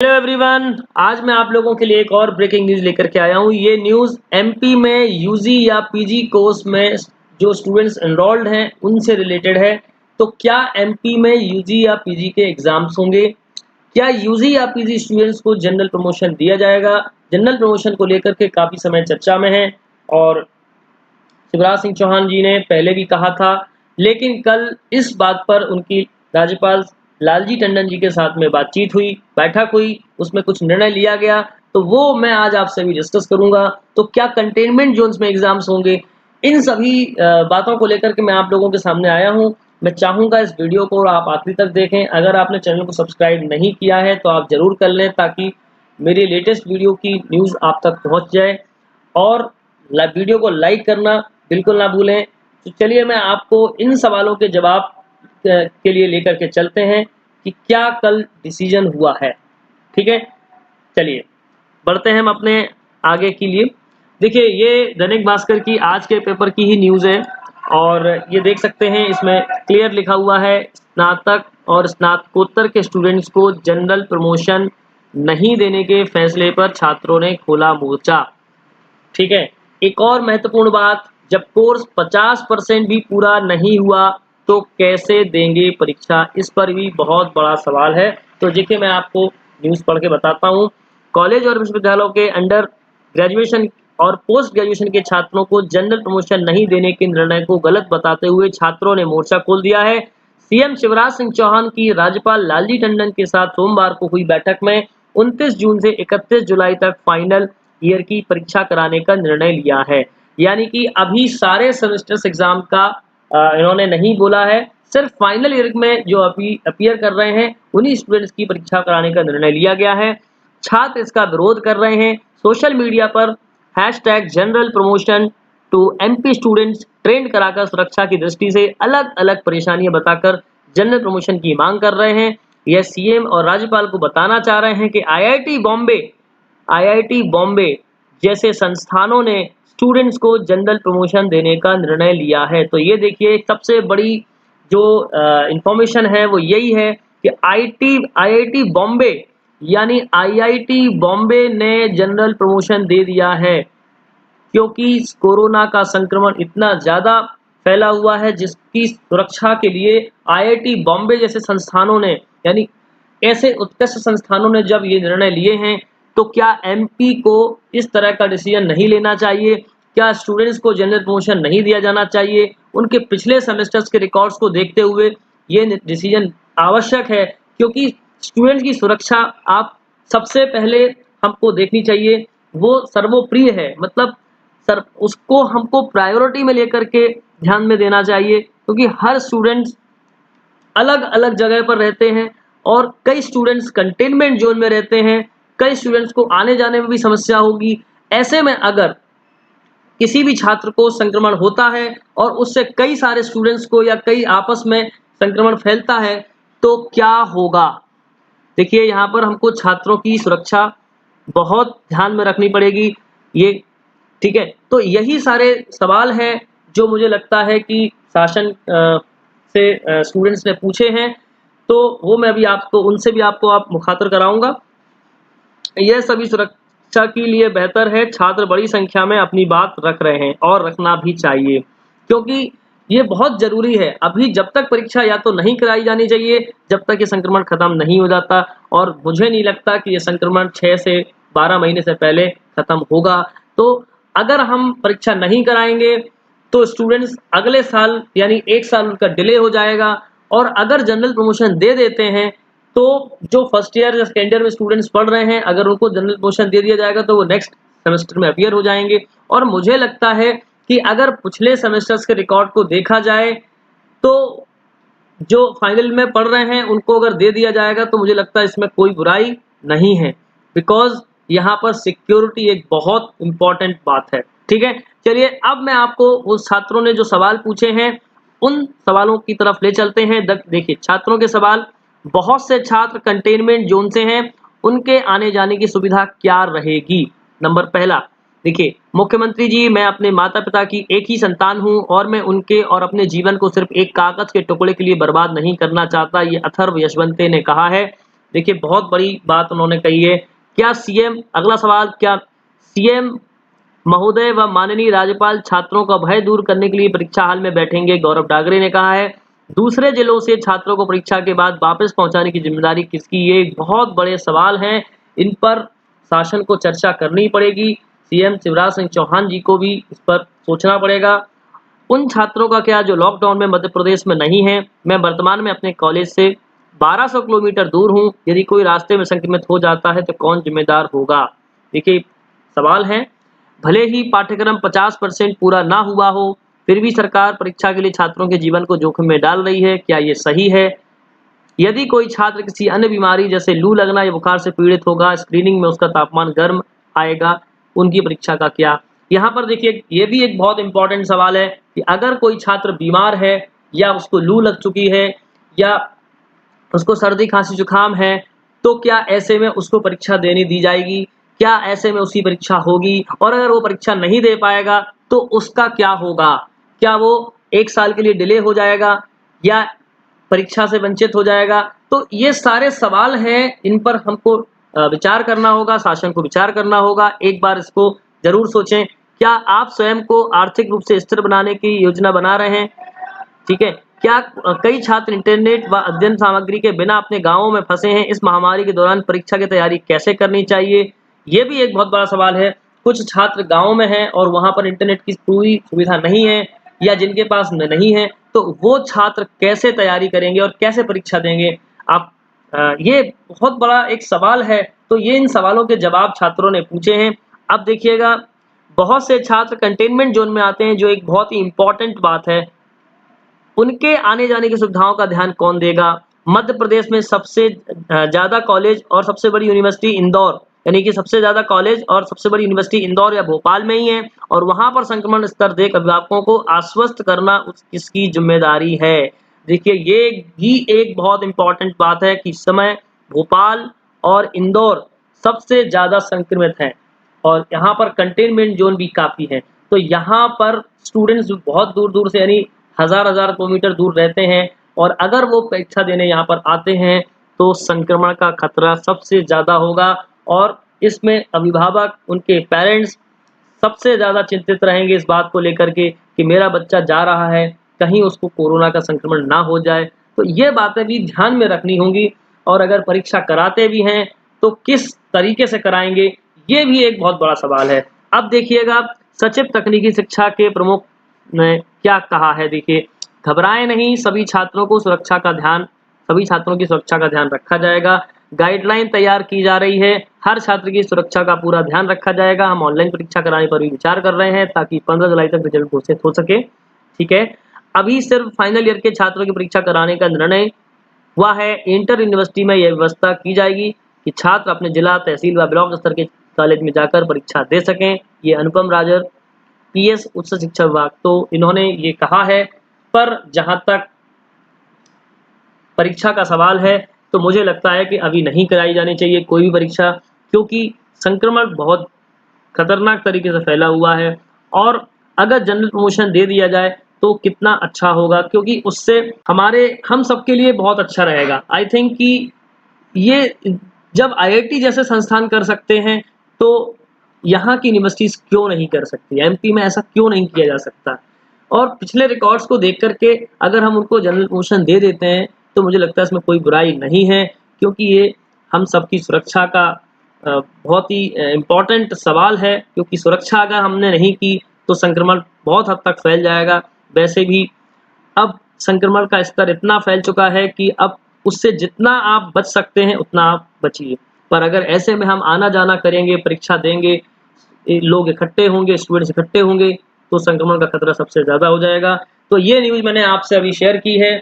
Hello everyone, आज मैं आप लोगों के लिए एक और ब्रेकिंग न्यूज़ लेकर के आया हूँ। ये न्यूज़ एमपी में यूजी या पीजी कोर्स में जो स्टूडेंट्स एनरोल्ड हैं उनसे रिलेटेड है। तो क्या एमपी में यूजी या पीजी के एग्जाम्स होंगे? क्या यूजी या पीजी स्टूडेंट्स को जनरल प्रमोशन दिया जाएगा? जनरल प्रमोशन को लेकर के काफ़ी समय चर्चा में है और शिवराज सिंह चौहान जी ने पहले भी कहा था, लेकिन कल इस बात पर उनकी राज्यपाल लालजी टंडन जी के साथ में बातचीत हुई, बैठक हुई, उसमें कुछ निर्णय लिया गया। तो वो मैं आज आपसे भी डिस्कस करूंगा। तो क्या कंटेनमेंट जोन्स में एग्जाम्स होंगे? इन सभी बातों को लेकर के मैं आप लोगों के सामने आया हूं। मैं चाहूंगा इस वीडियो को आप आखिरी तक देखें। अगर आपने चैनल को सब्सक्राइब नहीं किया है तो आप जरूर कर लें, ताकि मेरी लेटेस्ट वीडियो की न्यूज़ आप तक पहुंच जाए। और वीडियो को लाइक करना बिल्कुल ना भूलें। तो चलिए मैं आपको इन सवालों के जवाब के लिए लेकर के चलते हैं कि क्या कल डिसीजन हुआ है। ठीक है, चलिए बढ़ते हैं हम अपने आगे के लिए। देखिए, ये दैनिक भास्कर की आज के पेपर की ही न्यूज़ है और ये देख सकते हैं, इसमें क्लियर लिखा हुआ है, स्नातक और स्नातकोत्तर के स्टूडेंट्स को जनरल प्रमोशन नहीं देने के फैसले पर छात्रों ने खोला मोर्चा। ठीक है, एक और महत्वपूर्ण बात, जब कोर्स 50% भी पूरा नहीं हुआ तो कैसे देंगे परीक्षा? इस पर भी बहुत बड़ा सवाल है। तो देखिए, मैं आपको न्यूज़ पढ़ के बताता हूँ। कॉलेज और विश्वविद्यालयों के अंडर ग्रेजुएशन और पोस्ट ग्रेजुएशन के छात्रों को जनरल प्रमोशन नहीं देने के निर्णय को गलत बताते हुए छात्रों ने मोर्चा खोल दिया है। सीएम शिवराज सिंह चौहान की राज्यपाल लालजी टंडन के साथ सोमवार को हुई बैठक में 29 जून से 31 जुलाई तक फाइनल ईयर की परीक्षा कराने का निर्णय लिया है। यानी कि अभी सारे सेमेस्टर्स एग्जाम का इन्होंने नहीं बोला है, सिर्फ फाइनल ईयर में जो अभी अपीयर कर रहे हैं उन्हीं स्टूडेंट्स की परीक्षा कराने का निर्णय लिया गया है। छात्र इसका विरोध कर रहे हैं। सोशल मीडिया पर #general promotion to MP students trend कराकर सुरक्षा की दृष्टि से अलग अलग परेशानियां बताकर जनरल प्रमोशन की मांग कर रहे हैं। यह सीएम और राज्यपाल को बताना चाह रहे हैं कि आईआईटी बॉम्बे जैसे संस्थानों ने स्टूडेंट्स को जनरल प्रमोशन देने का निर्णय लिया है। तो ये देखिए, सबसे बड़ी जो इंफॉर्मेशन है वो यही है कि आईआईटी बॉम्बे यानी आईआईटी बॉम्बे ने जनरल प्रमोशन दे दिया है, क्योंकि कोरोना का संक्रमण इतना ज़्यादा फैला हुआ है, जिसकी सुरक्षा के लिए आईआईटी बॉम्बे जैसे संस्थानों ने, यानी ऐसे उत्कृष्ट संस्थानों ने जब ये निर्णय लिए हैं, तो क्या एमपी को इस तरह का डिसीजन नहीं लेना चाहिए? क्या स्टूडेंट्स को जनरल प्रमोशन नहीं दिया जाना चाहिए? उनके पिछले सेमेस्टर्स के रिकॉर्ड्स को देखते हुए ये डिसीजन आवश्यक है, क्योंकि स्टूडेंट्स की सुरक्षा आप सबसे पहले हमको देखनी चाहिए। वो सर्वोप्रिय है, मतलब सर उसको हमको प्रायोरिटी में लेकर के ध्यान में देना चाहिए, क्योंकि हर स्टूडेंट्स अलग अलग जगह पर रहते हैं और कई स्टूडेंट्स कंटेनमेंट जोन में रहते हैं, कई स्टूडेंट्स को आने जाने में भी समस्या होगी। ऐसे में अगर किसी भी छात्र को संक्रमण होता है और उससे कई सारे स्टूडेंट्स को या कई आपस में संक्रमण फैलता है तो क्या होगा? देखिए, यहाँ पर हमको छात्रों की सुरक्षा बहुत ध्यान में रखनी पड़ेगी। ये ठीक है, तो यही सारे सवाल हैं जो मुझे लगता है कि शासन से स्टूडेंट्स ने पूछे हैं, तो वो मैं अभी आपको उनसे भी आप मुखातिब कराऊंगा। यह सभी सुरक्षा के लिए बेहतर है। छात्र बड़ी संख्या में अपनी बात रख रहे हैं और रखना भी चाहिए, क्योंकि ये बहुत जरूरी है। अभी जब तक परीक्षा या तो नहीं कराई जानी चाहिए जब तक ये संक्रमण खत्म नहीं हो जाता, और मुझे नहीं लगता कि ये संक्रमण 6 से 12 महीने से पहले खत्म होगा। तो अगर हम परीक्षा नहीं कराएंगे तो स्टूडेंट्स अगले साल यानी 1 साल उनका डिले हो जाएगा। और अगर जनरल प्रमोशन दे देते हैं तो जो फर्स्ट ईयर या सेकेंड ईयर में स्टूडेंट्स पढ़ रहे हैं, अगर उनको जनरल प्रमोशन दे दिया जाएगा तो वो नेक्स्ट सेमेस्टर में अपीयर हो जाएंगे। और मुझे लगता है कि अगर पिछले सेमेस्टर्स के रिकॉर्ड को देखा जाए तो जो फाइनल में पढ़ रहे हैं उनको अगर दे दिया जाएगा तो मुझे लगता है इसमें कोई बुराई नहीं है, बिकॉज यहाँ पर सिक्योरिटी एक बहुत इंपॉर्टेंट बात है। ठीक है, चलिए अब मैं आपको उस छात्रों ने जो सवाल पूछे हैं उन सवालों की तरफ ले चलते हैं। देखिए, छात्रों के सवाल, बहुत से छात्र कंटेनमेंट जोन से हैं, उनके आने जाने की सुविधा क्या रहेगी? नंबर पहला, देखिए, मुख्यमंत्री जी, मैं अपने माता पिता की एक ही संतान हूं और मैं उनके और अपने जीवन को सिर्फ एक कागज के टुकड़े के लिए बर्बाद नहीं करना चाहता, ये अथर्व यशवंते ने कहा है। देखिए बहुत बड़ी बात उन्होंने कही है। क्या सीएम, अगला सवाल, क्या सीएम महोदय व माननीय राज्यपाल छात्रों का भय दूर करने के लिए परीक्षा हॉल में बैठेंगे? गौरव डागरे ने कहा है। दूसरे जिलों से छात्रों को परीक्षा के बाद वापस पहुंचाने की जिम्मेदारी किसकी? ये एक बहुत बड़े सवाल हैं। इन पर शासन को चर्चा करनी पड़ेगी। सीएम शिवराज सिंह चौहान जी को भी इस पर सोचना पड़ेगा। उन छात्रों का क्या जो लॉकडाउन में मध्य प्रदेश में नहीं है? मैं वर्तमान में अपने कॉलेज से 1200 किलोमीटर दूर हूँ। यदि कोई रास्ते में संक्रमित हो जाता है तो कौन जिम्मेदार होगा? देखिए सवाल है। भले ही पाठ्यक्रम 50% पूरा ना हुआ हो, फिर भी सरकार परीक्षा के लिए छात्रों के जीवन को जोखिम में डाल रही है। क्या ये सही है? यदि कोई छात्र किसी अन्य बीमारी जैसे लू लगना या बुखार से पीड़ित होगा, स्क्रीनिंग में उसका तापमान गर्म आएगा, उनकी परीक्षा का क्या? यहाँ पर देखिए ये भी एक बहुत इंपॉर्टेंट सवाल है कि अगर कोई छात्र बीमार है या उसको लू लग चुकी है या उसको सर्दी खांसी जुकाम है, तो क्या ऐसे में उसको परीक्षा देने दी जाएगी? क्या ऐसे में उसकी परीक्षा होगी? और अगर वो परीक्षा नहीं दे पाएगा तो उसका क्या होगा? क्या वो 1 साल के लिए डिले हो जाएगा या परीक्षा से वंचित हो जाएगा? तो ये सारे सवाल हैं, इन पर हमको विचार करना होगा, शासन को विचार करना होगा। एक बार इसको ज़रूर सोचें। क्या आप स्वयं को आर्थिक रूप से स्थिर बनाने की योजना बना रहे हैं? ठीक है। क्या कई छात्र इंटरनेट व अध्ययन सामग्री के बिना अपने गाँवों में फंसे हैं? इस महामारी के दौरान परीक्षा की तैयारी कैसे करनी चाहिए? ये भी एक बहुत बड़ा सवाल है। कुछ छात्र गाँव में हैं और वहाँ पर इंटरनेट की पूरी सुविधा नहीं है या जिनके पास नहीं है, तो वो छात्र कैसे तैयारी करेंगे और कैसे परीक्षा देंगे? आप ये बहुत बड़ा एक सवाल है। तो ये इन सवालों के जवाब छात्रों ने पूछे हैं। अब देखिएगा, बहुत से छात्र कंटेनमेंट ज़ोन में आते हैं, जो एक बहुत ही इम्पोर्टेंट बात है। उनके आने-जाने की सुविधाओं का ध्यान कौन देगा? मध्य प्रदेश में सबसे ज़्यादा कॉलेज और सबसे बड़ी यूनिवर्सिटी इंदौर, यानी कि सबसे ज़्यादा कॉलेज और सबसे बड़ी यूनिवर्सिटी इंदौर या भोपाल में ही है और वहाँ पर संक्रमण स्तर देख अभिभावकों को आश्वस्त करना किसकी जिम्मेदारी है? देखिए ये भी एक बहुत इम्पोर्टेंट बात है कि इस समय भोपाल और इंदौर सबसे ज़्यादा संक्रमित हैं और यहाँ पर कंटेनमेंट ज़ोन भी काफ़ी है। तो यहाँ पर स्टूडेंट्स बहुत दूर-दूर से, यानी हज़ार-हज़ार किलोमीटर दूर रहते हैं और अगर वो परीक्षा देने यहाँ पर आते हैं तो संक्रमण का खतरा सबसे ज़्यादा होगा और इसमें अभिभावक, उनके पेरेंट्स सबसे ज़्यादा चिंतित रहेंगे इस बात को लेकर के कि मेरा बच्चा जा रहा है, कहीं उसको कोरोना का संक्रमण ना हो जाए। तो ये बातें भी ध्यान में रखनी होंगी और अगर परीक्षा कराते भी हैं तो किस तरीके से कराएँगे, ये भी एक बहुत बड़ा सवाल है। अब देखिएगा, सचिव तकनीकी शिक्षा के प्रमुख ने क्या कहा है? देखिए, घबराएं नहीं, सभी छात्रों की सुरक्षा का ध्यान रखा जाएगा। गाइडलाइन तैयार की जा रही है, हर छात्र की सुरक्षा का पूरा ध्यान रखा जाएगा। हम ऑनलाइन परीक्षा कराने पर भी विचार कर रहे हैं ताकि 15 जुलाई तक रिजल्ट घोषित हो सके। ठीक है। अभी सिर्फ फाइनल ईयर के छात्रों की परीक्षा कराने का निर्णय हुआ है। इंटर यूनिवर्सिटी में यह व्यवस्था की जाएगी कि छात्र अपने जिला, तहसील व ब्लॉक स्तर के कॉलेज में जाकर परीक्षा दे सकें। ये अनुपम राजर, पीएस उच्च शिक्षा विभाग, तो इन्होंने ये कहा है। पर जहाँ तक परीक्षा का सवाल है तो मुझे लगता है कि अभी नहीं कराई जानी चाहिए कोई भी परीक्षा, क्योंकि संक्रमण बहुत खतरनाक तरीके से फैला हुआ है और अगर जनरल प्रमोशन दे दिया जाए तो कितना अच्छा होगा, क्योंकि उससे हम सबके लिए बहुत अच्छा रहेगा। आई थिंक कि ये जब आईआईटी जैसे संस्थान कर सकते हैं तो यहाँ की यूनिवर्सिटीज क्यों नहीं कर सकती? एमपी में ऐसा क्यों नहीं किया जा सकता? और पिछले रिकॉर्ड्स को देख करके अगर हम उनको जनरल प्रमोशन दे देते हैं तो मुझे लगता है इसमें कोई बुराई नहीं है, क्योंकि ये हम सबकी सुरक्षा का बहुत ही इम्पोर्टेंट सवाल है। क्योंकि सुरक्षा अगर हमने नहीं की तो संक्रमण बहुत हद तक फैल जाएगा। वैसे भी अब संक्रमण का स्तर इतना फैल चुका है कि अब उससे जितना आप बच सकते हैं उतना आप बचिए। पर अगर ऐसे में हम आना-जाना करेंगे, परीक्षा देंगे, लोग इकट्ठे होंगे, स्टूडेंट्स इकट्ठे होंगे, तो संक्रमण का खतरा सबसे ज़्यादा हो जाएगा। तो ये न्यूज़ मैंने आपसे अभी शेयर की है।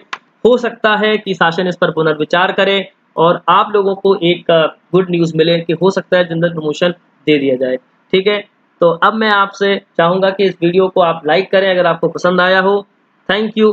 हो सकता है कि शासन इस पर पुनर्विचार करे और आप लोगों को एक गुड न्यूज़ मिले कि हो सकता है जनरल प्रमोशन दे दिया जाए। ठीक है? तो अब मैं आपसे चाहूँगा कि इस वीडियो को आप लाइक करें अगर आपको पसंद आया हो। Thank you.